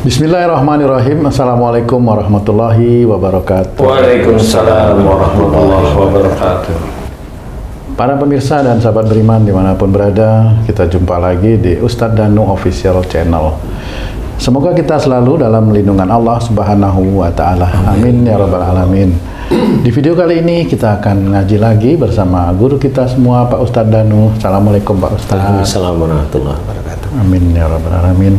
Bismillahirrahmanirrahim. Assalamualaikum warahmatullahi wabarakatuh. Waalaikumsalam warahmatullahi wabarakatuh. Para pemirsa dan sahabat beriman dimanapun berada, kita jumpa lagi di Ustadz Danu Official Channel. Semoga kita selalu dalam lindungan Allah Subhanahu wa Ta'ala. Amin ya Rabbal Alamin. Di video kali ini kita akan ngaji lagi bersama guru kita semua, Pak Ustadz Danu. Assalamualaikum Pak Ustadz. Assalamualaikum warahmatullahi wabarakatuh. Amin ya Rabbal Alamin.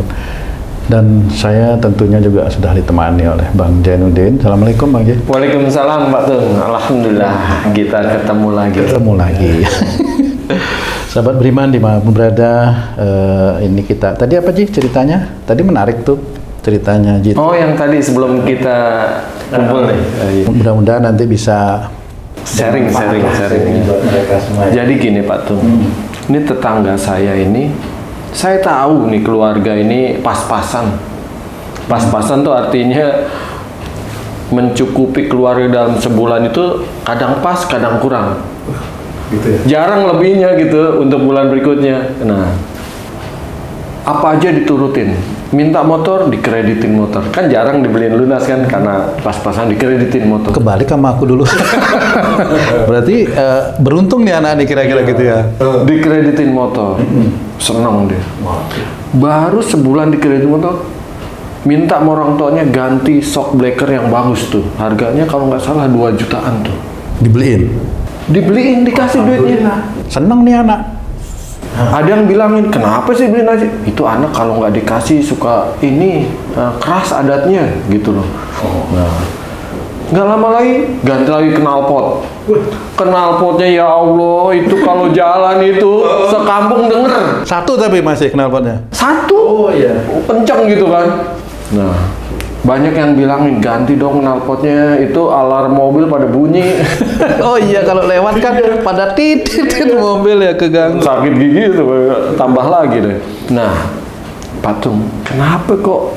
Dan saya tentunya juga sudah ditemani oleh Bang Jainuddin. Assalamualaikum Bang Jain. Waalaikumsalam Pak Tung. Alhamdulillah kita ketemu lagi. Sahabat beriman dimanapun berada, ini kita tadi apa Ji ceritanya? Tadi menarik tuh ceritanya Ji. Oh yang tadi sebelum kita kumpul nih. Mudah-mudahan nanti bisa sharing. buat mereka semua. Jadi gini Pak Tung, ini tetangga saya ini, saya tahu nih keluarga ini pas-pasan. Pas-pasan tuh artinya mencukupi keluarga dalam sebulan itu kadang pas, kadang kurang. Gitu ya? Jarang lebihnya gitu untuk bulan berikutnya. Nah, apa aja diturutin. Minta motor, dikreditin motor. Kan jarang dibeliin lunas kan karena pas-pasan dikreditin motor. Kebalik sama aku dulu. Berarti beruntung nih anak-anak kira-kira gitu ya. Dikreditin motor. Senang dia. Baru sebulan dikreditin motor, minta sama orang tuanya ganti shock breaker yang bagus tuh. Harganya kalau nggak salah 2 jutaan tuh. Dibeliin, dikasih duitnya. Seneng nih anak. Ada yang bilangin, kenapa sih beliin aja? Itu anak kalau nggak dikasih suka ini keras adatnya gitu loh. Nah, nggak lama lagi ganti lagi knalpot. Knalpotnya ya Allah, itu kalau jalan itu sekampung denger. Satu tapi masih knalpotnya. Satu, kenceng gitu kan. Nah, banyak yang bilangin ganti dong knalpotnya, itu alarm mobil pada bunyi. Oh iya, kalau lewat kan pada titit mobil ya keganggu. Sakit gigi itu tambah lagi deh. Nah, Patung, kenapa kok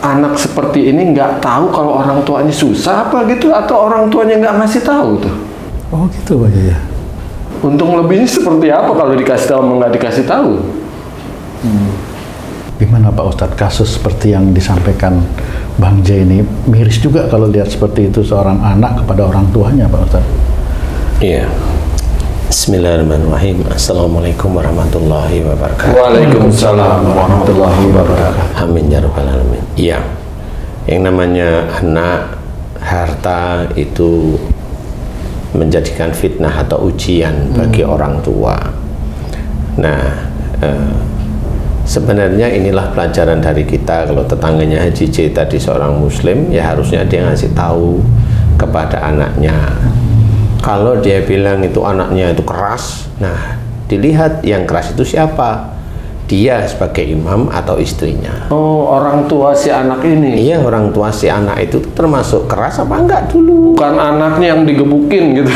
anak seperti ini nggak tahu kalau orang tuanya susah apa gitu, atau orang tuanya nggak ngasih tahu tuh? Oh gitu Pak ya. Untung lebihnya seperti apa kalau dikasih tahu nggak dikasih tahu? Gimana Pak Ustadz, kasus seperti yang disampaikan Bang J ini miris juga kalau lihat seperti itu seorang anak kepada orang tuanya Pak Ustadz. Iya. Bismillahirrahmanirrahim. Assalamualaikum warahmatullahi wabarakatuh. Waalaikumsalam warahmatullahi wabarakatuh. Amin ya rabbal alamin. Iya. Yang namanya anak, harta itu menjadikan fitnah atau ujian bagi orang tua. Nah, sebenarnya inilah pelajaran dari kita. Kalau tetangganya Haji J tadi seorang muslim, ya harusnya dia ngasih tahu kepada anaknya. Kalau dia bilang itu anaknya itu keras, nah dilihat yang keras itu siapa? Dia sebagai imam atau istrinya. Oh, orang tua si anak ini? Iya, orang tua si anak itu termasuk keras apa enggak dulu? Bukan anaknya yang digebukin gitu.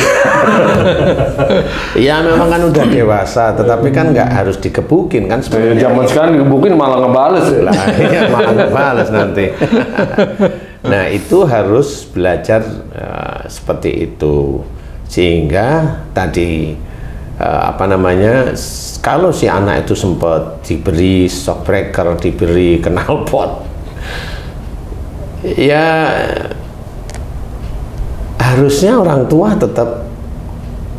Ya memang kan udah dewasa, tetapi kan nggak harus digebukin kan sebenarnya. Zaman sekarang digebukin malah ngebales. Lah, iya, malah ngebales nanti. Nah itu harus belajar seperti itu, sehingga tadi kalau si anak itu sempat diberi shock breaker, diberi knalpot, ya harusnya orang tua tetap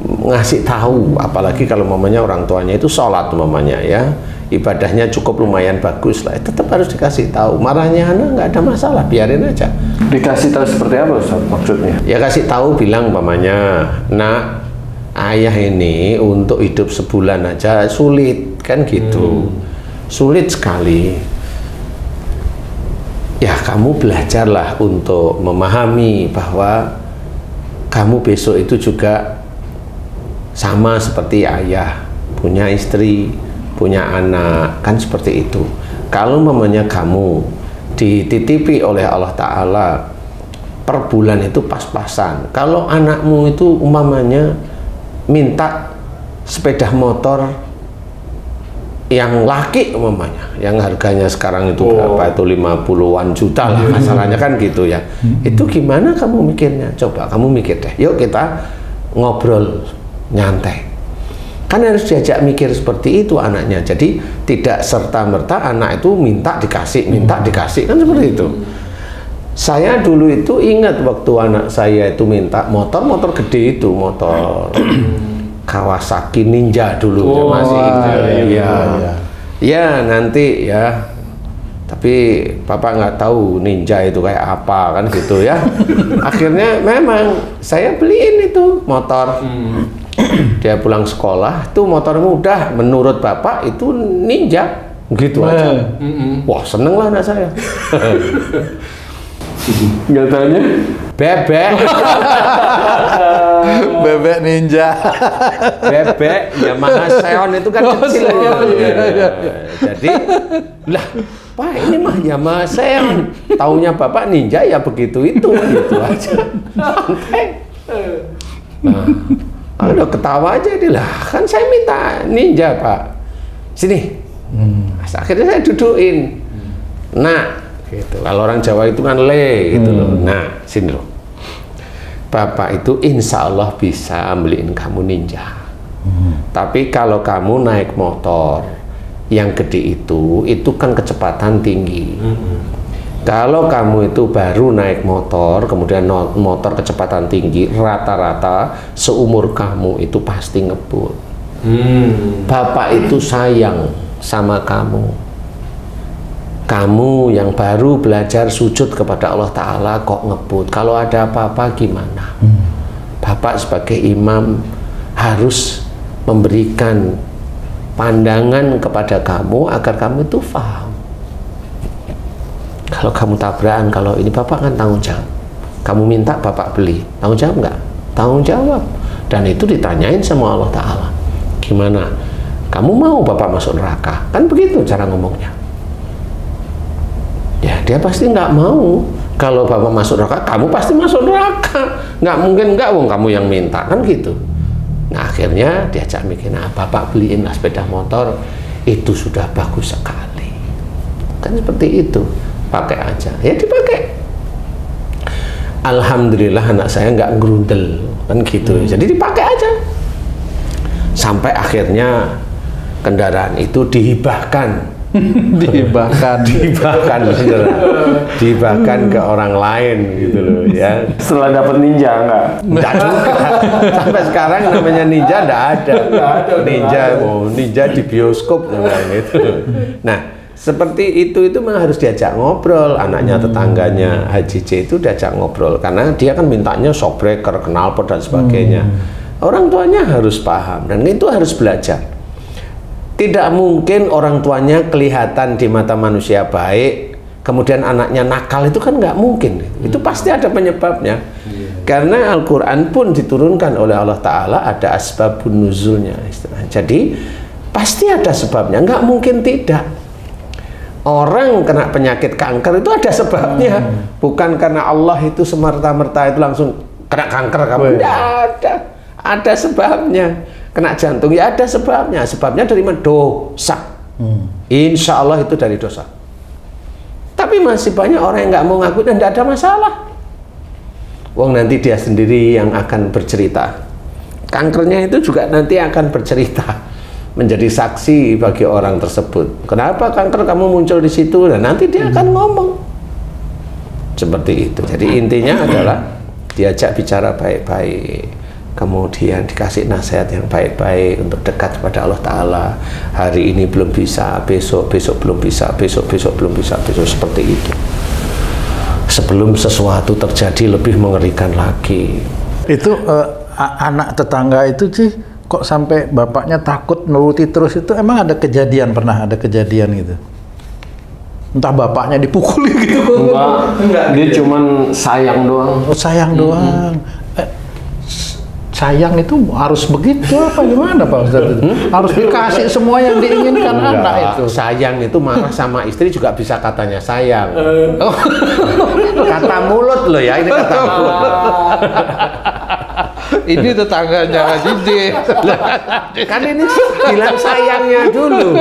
ngasih tahu, apalagi kalau mamanya orang tuanya itu sholat mamanya ya, ibadahnya cukup lumayan bagus lah, tetap harus dikasih tahu. Marahnya anak nggak ada masalah, biarin aja. Dikasih tahu seperti apa Ustaz, maksudnya? Ya kasih tahu, bilang mamanya, nak, ayah ini untuk hidup sebulan aja sulit kan gitu, sulit sekali. Ya kamu belajarlah untuk memahami bahwa kamu besok itu juga sama seperti ayah, punya istri, punya anak, kan seperti itu. Kalau mamanya kamu dititipi oleh Allah Ta'ala per bulan itu pas-pasan, kalau anakmu itu umpamanya minta sepeda motor yang laki umpamanya, yang harganya sekarang itu berapa itu 50-an juta lah masalahnya kan gitu ya. Itu gimana kamu mikirnya? Coba kamu mikir deh. Yuk kita ngobrol nyantai. Kan harus diajak mikir seperti itu anaknya. Jadi tidak serta-merta anak itu minta dikasih, kan seperti itu. Saya dulu itu ingat waktu anak saya itu minta motor gede itu, motor Kawasaki Ninja dulu, masih ingat. Ya nanti ya, tapi Bapak nggak tahu Ninja itu kayak apa kan gitu ya. Akhirnya memang saya beliin itu motor. Dia pulang sekolah tuh motor mudah, menurut Bapak itu Ninja gitu aja. Wah, seneng lah anak saya. Nggak tanya Bebek. Bebek Ninja. Bebek Yamaha Xeon itu kan kecil. Jadi lah, Pak ini mah Yamaha Xeon, taunya Bapak Ninja ya begitu itu gitu aja. Santai. Nah, udah ketawa aja dia lah, kan saya minta Ninja Pak, sini. Akhirnya saya dudukin. Nah, gitu. Kalau orang Jawa itu kan le gitu loh. Nah, sini loh. Bapak itu insya Allah bisa beliin kamu Ninja. Tapi kalau kamu naik motor yang gede itu kan kecepatan tinggi. Kalau kamu itu baru naik motor, kemudian motor kecepatan tinggi, rata-rata seumur kamu itu pasti ngebut. Bapak itu sayang sama kamu. Kamu yang baru belajar sujud kepada Allah Ta'ala kok ngebut. Kalau ada apa-apa gimana? Bapak sebagai imam harus memberikan pandangan kepada kamu agar kamu itu paham. Kalau kamu tabrakan, kalau ini Bapak kan tanggung jawab. Kamu minta Bapak beli, tanggung jawab nggak? Tanggung jawab. Dan itu ditanyain sama Allah Ta'ala. Gimana? Kamu mau Bapak masuk neraka? Kan begitu cara ngomongnya. Ya dia pasti nggak mau. Kalau Bapak masuk neraka, kamu pasti masuk neraka. Nggak mungkin nggak, wong kamu yang minta kan gitu. Nah akhirnya diajak mikir, nah Bapak beliin lah sepeda motor, itu sudah bagus sekali. Kan seperti itu, pakai aja. Ya dipakai. Alhamdulillah anak saya nggak ngerundel kan gitu. Jadi dipakai aja. Sampai akhirnya kendaraan itu dihibahkan. dihibahkan ke orang lain gitu loh ya. Setelah dapat Ninja enggak juga. Sampai sekarang namanya Ninja enggak ada. Ninja di bioskop itu. Nah seperti itu memang harus diajak ngobrol. Anaknya tetangganya Haji C itu diajak ngobrol karena dia kan mintanya shockbreaker, knalpot dan sebagainya. Orang tuanya harus paham dan itu harus belajar. Tidak mungkin orang tuanya kelihatan di mata manusia baik, kemudian anaknya nakal, itu kan nggak mungkin. Itu pasti ada penyebabnya. Karena Al-Quran pun diturunkan oleh Allah Ta'ala ada asbabun nuzulnya. Jadi pasti ada sebabnya, nggak mungkin tidak. Orang kena penyakit kanker itu ada sebabnya. Bukan karena Allah itu semerta-merta itu langsung kena kanker kamu. Tidak ada. Ada sebabnya. Kena jantung ya ada sebabnya. Sebabnya dari mana? Dosa. Insya Allah itu dari dosa. Tapi masih banyak orang yang nggak mau ngaku dan tidak ada masalah. Wong nanti dia sendiri yang akan bercerita. Kankernya itu juga nanti akan bercerita, menjadi saksi bagi orang tersebut. Kenapa kanker kamu muncul di situ? Dan nanti dia akan ngomong seperti itu. Jadi intinya adalah diajak bicara baik-baik. Kemudian dikasih nasihat yang baik-baik untuk dekat kepada Allah Ta'ala. Hari ini belum bisa, besok belum bisa, besok belum bisa, besok seperti itu. Sebelum sesuatu terjadi lebih mengerikan lagi. Itu anak tetangga itu sih kok sampai bapaknya takut nuruti terus itu, emang ada kejadian, pernah ada kejadian gitu? Entah bapaknya dipukuli gitu. Enggak, dia cuman sayang doang. Oh, sayang doang. Sayang itu harus begitu apa gimana Pak Ustadz itu? Harus dikasih semua yang diinginkan anak itu. Sayang itu marah sama istri juga bisa katanya sayang. Kata mulut loh ya, ini kata mulut. Ini tetangganya Haji D. Kan ini bilang sayangnya dulu.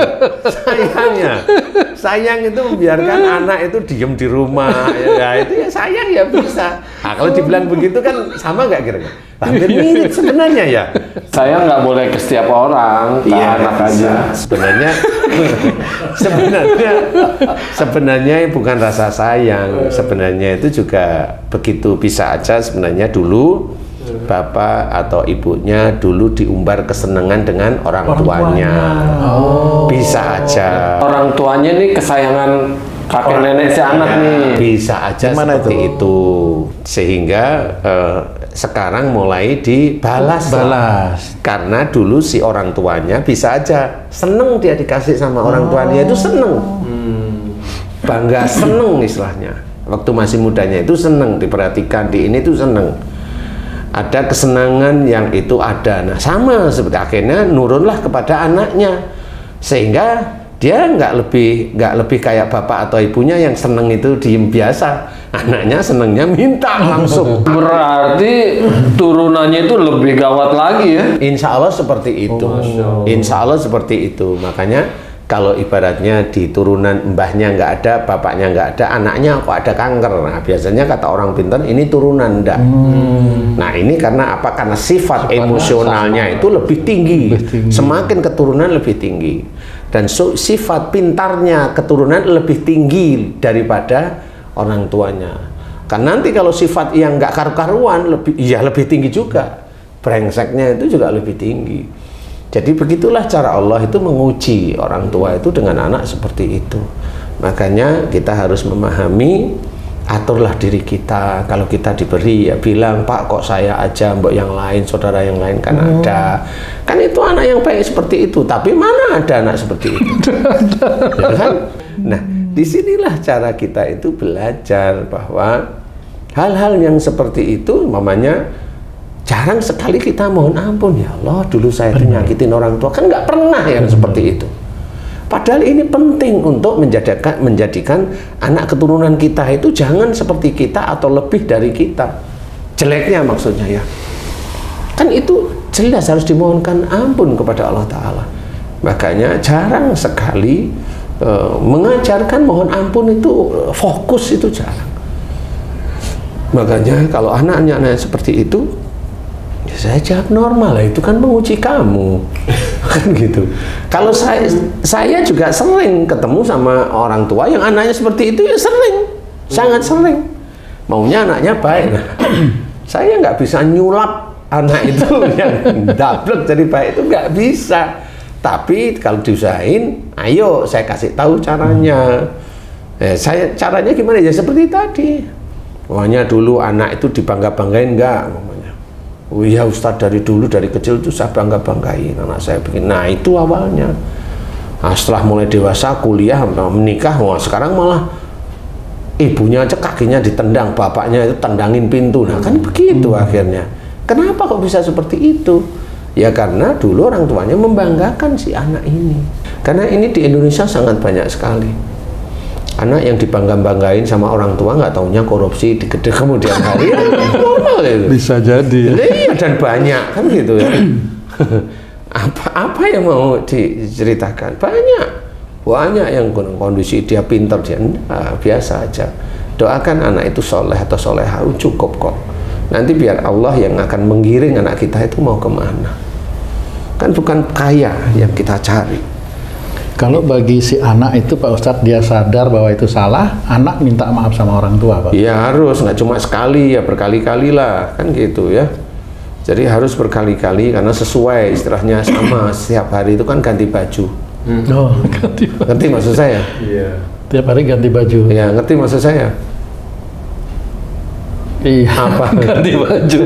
Sayang itu membiarkan anak itu diem di rumah. Ya itu ya sayang ya bisa. Nah, kalau dibilang begitu kan sama nggak kira-kira? Hampir mirip sebenarnya ya. Saya nggak boleh ke setiap orang, ke anak aja. Sebenarnya bukan rasa sayang. Sebenarnya itu juga begitu, bisa aja sebenarnya dulu bapak atau ibunya dulu diumbar kesenangan dengan orang tuanya. Bisa aja. Orang tuanya nih kesayangan kakek nenek si anak nih. Bisa aja seperti itu. Sehingga sekarang mulai dibalas. Karena dulu si orang tuanya bisa aja seneng dia dikasih sama orang tuanya, itu seneng. Bangga, seneng istilahnya. Waktu masih mudanya itu seneng, diperhatikan, di ini tuh seneng. Ada kesenangan yang itu ada. Nah sama seperti akhirnya nurunlah kepada anaknya, sehingga dia nggak lebih kayak bapak atau ibunya yang seneng itu diem biasa. Anaknya senengnya minta langsung. Berarti turunannya itu lebih gawat lagi ya? Insya Allah seperti itu. Insya Allah seperti itu. Makanya kalau ibaratnya di turunan mbahnya nggak ada, bapaknya nggak ada, anaknya kok ada kanker. Nah biasanya kata orang pintar ini turunan enggak. Nah ini karena apa? Karena sifat emosionalnya itu lebih tinggi. Semakin keturunan lebih tinggi. Dan sifat pintarnya keturunan lebih tinggi daripada orang tuanya. Kan nanti kalau sifat yang nggak karu-karuan lebih tinggi juga. Brengseknya itu juga lebih tinggi. Jadi begitulah cara Allah itu menguji orang tua itu dengan anak seperti itu. Makanya kita harus memahami, aturlah diri kita. Kalau kita diberi ya bilang, Pak kok saya aja, mbok yang lain, saudara yang lain kan ada. Kan itu anak yang baik seperti itu. Tapi mana ada anak seperti itu? Ya kan? Nah disinilah cara kita itu belajar bahwa hal-hal yang seperti itu, mamanya jarang sekali kita mohon ampun, ya Allah dulu saya itu nyakitin orang tua, kan nggak pernah yang seperti itu. Padahal ini penting untuk menjadikan anak keturunan kita itu jangan seperti kita atau lebih dari kita. Jeleknya maksudnya ya. Kan itu jelas harus dimohonkan ampun kepada Allah Ta'ala. Makanya jarang sekali mengajarkan mohon ampun itu fokus, itu jarang. Makanya kalau anak-anak seperti itu, ya saya jawab normal lah, itu kan menguji kamu. Kan gitu. Kalau saya juga sering ketemu sama orang tua yang anaknya seperti itu, ya sering, sangat sering. Maunya anaknya baik. Saya nggak bisa nyulap anak itu yang dablek jadi baik, itu nggak bisa. Tapi kalau diusahain, ayo saya kasih tahu caranya. Caranya gimana ya, seperti tadi. Pokoknya dulu anak itu dibangga-banggain enggak? Oh iya Ustadz, dari dulu dari kecil itu saya bangga-banggain anak saya begini. Nah itu awalnya. Nah, setelah mulai dewasa, kuliah, menikah, wah sekarang malah ibunya aja kakinya ditendang, bapaknya itu tendangin pintu. Nah kan begitu akhirnya. Kenapa kok bisa seperti itu? Ya karena dulu orang tuanya membanggakan si anak ini. Karena ini di Indonesia sangat banyak sekali anak yang dibangga-banggain sama orang tua, nggak taunya korupsi di kemudian hari. Normal itu. Bisa jadi. Iya, dan banyak kan gitu ya. Apa yang mau diceritakan? Banyak yang kondisi dia pintar, dia biasa aja. Doakan anak itu soleh atau soleha, cukup kok. Nanti biar Allah yang akan menggiring anak kita itu mau kemana. Kan bukan kaya yang kita cari. Kalau bagi si anak itu Pak Ustadz, dia sadar bahwa itu salah, anak minta maaf sama orang tua Pak? Ya harus, nggak cuma sekali, ya berkali-kali lah, kan gitu ya. Jadi harus berkali-kali, karena sesuai istilahnya sama, setiap hari itu kan ganti baju. Oh, ganti baju. Ngerti maksud saya? Iya. Tiap hari ganti baju. Ya, ngerti maksud saya? Iya. Apa? Ganti baju.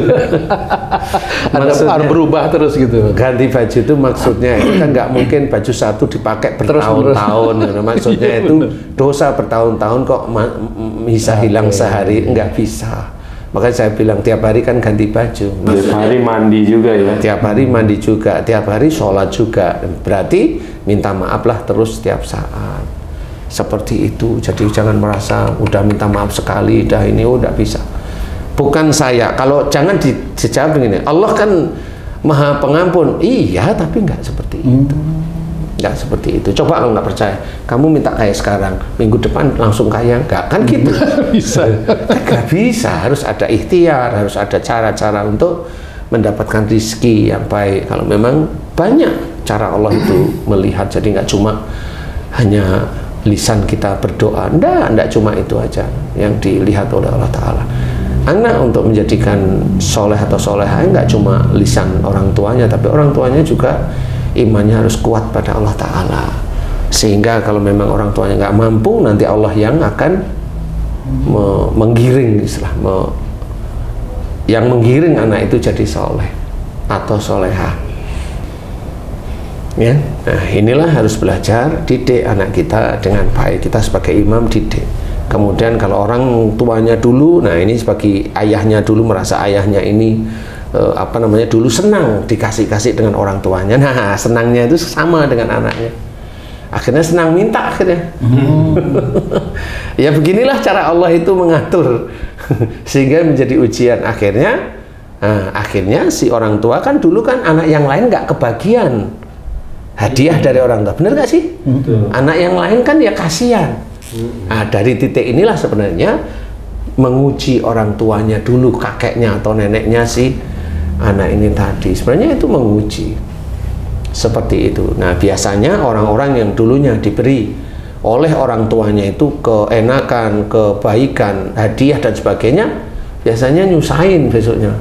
Ada berubah terus gitu. Ganti baju itu maksudnya itu kan nggak mungkin baju satu dipakai bertahun-tahun. Maksudnya itu dosa bertahun-tahun kok bisa hilang sehari, nggak bisa. Makanya saya bilang tiap hari kan ganti baju. Tiap hari mandi juga ya? Tiap hari mandi juga, tiap hari sholat juga. Berarti minta maaf lah terus setiap saat. Seperti itu. Jadi jangan merasa udah minta maaf sekali, udah ini, udah bisa. bukan saya. Kalau jangan dijawab begini, Allah kan Maha Pengampun. Iya, tapi nggak seperti itu. Nggak seperti itu. Coba kalau nggak percaya, kamu minta kaya sekarang, minggu depan langsung kaya, nggak kan gitu? Bisa. Nggak bisa. Harus ada ikhtiar, harus ada cara-cara untuk mendapatkan rizki yang baik. Kalau memang banyak cara Allah itu melihat, jadi nggak cuma hanya lisan kita berdoa, enggak cuma itu aja yang dilihat oleh Allah Ta'ala. Anak untuk menjadikan soleh atau soleha nggak cuma lisan orang tuanya, tapi orang tuanya juga imannya harus kuat pada Allah Ta'ala, sehingga kalau memang orang tuanya nggak mampu, nanti Allah yang akan menggiring yang menggiring anak itu jadi soleh atau soleha, ya. Nah, inilah harus belajar, didik anak kita dengan baik. Kita sebagai imam didik. Kemudian kalau orang tuanya dulu, nah ini sebagai ayahnya dulu merasa ayahnya ini dulu senang dikasih dengan orang tuanya. Nah, senangnya itu sama dengan anaknya. Akhirnya senang minta akhirnya. Ya beginilah cara Allah itu mengatur sehingga menjadi ujian. Akhirnya si orang tua kan dulu kan anak yang lain nggak kebagian hadiah dari orang tua, bener nggak sih? Anak yang lain kan ya kasihan. Nah, dari titik inilah sebenarnya menguji orang tuanya dulu, kakeknya atau neneknya si anak ini tadi. Sebenarnya itu menguji seperti itu. Nah, biasanya orang-orang yang dulunya diberi oleh orang tuanya itu keenakan, kebaikan, hadiah dan sebagainya, biasanya nyusahin besoknya.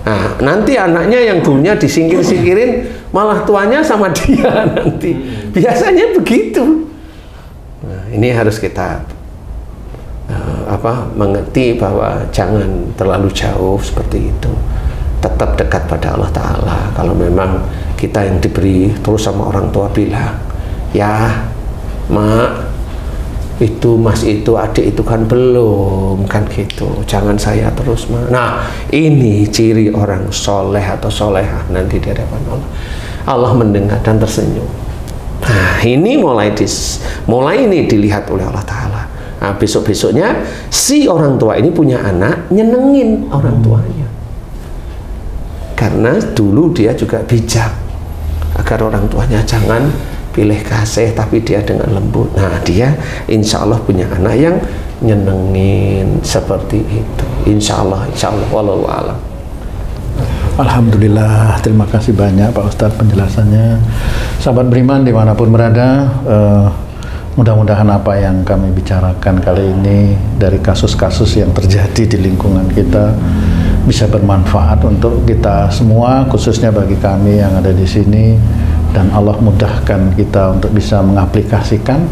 Nah, nanti anaknya yang dulunya disingkir-singkirin, malah tuanya sama dia nanti. Biasanya begitu. Nah, ini harus kita mengerti bahwa jangan terlalu jauh seperti itu. Tetap dekat pada Allah Ta'ala. Kalau memang kita yang diberi, terus sama orang tua bilang, ya mak, itu mas itu adik itu kan belum, kan gitu, jangan saya terus mak. Nah, ini ciri orang soleh atau solehah nanti di hadapan Allah. Allah mendengar dan tersenyum. Nah, ini mulai ini dilihat oleh Allah Ta'ala. Nah, besok-besoknya si orang tua ini punya anak, nyenengin orang tuanya. Karena dulu dia juga bijak, agar orang tuanya jangan pilih kasih, tapi dia dengan lembut. Nah, dia insya Allah punya anak yang nyenengin seperti itu. Insya Allah, wallahu a'lam. Alhamdulillah, terima kasih banyak Pak Ustadz penjelasannya. Sahabat beriman dimanapun berada, mudah-mudahan apa yang kami bicarakan kali ini dari kasus-kasus yang terjadi di lingkungan kita bisa bermanfaat untuk kita semua, khususnya bagi kami yang ada di sini, dan Allah mudahkan kita untuk bisa mengaplikasikan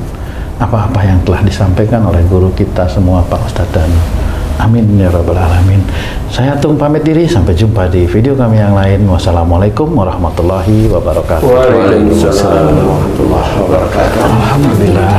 apa-apa yang telah disampaikan oleh guru kita semua, Pak Ustadz Danu. Amin ya rabbal alamin. Saya Tung pamit diri, sampai jumpa di video kami yang lain. Wassalamualaikum warahmatullahi wabarakatuh. Waalaikumsalam warahmatullahi wabarakatuh. Alhamdulillah.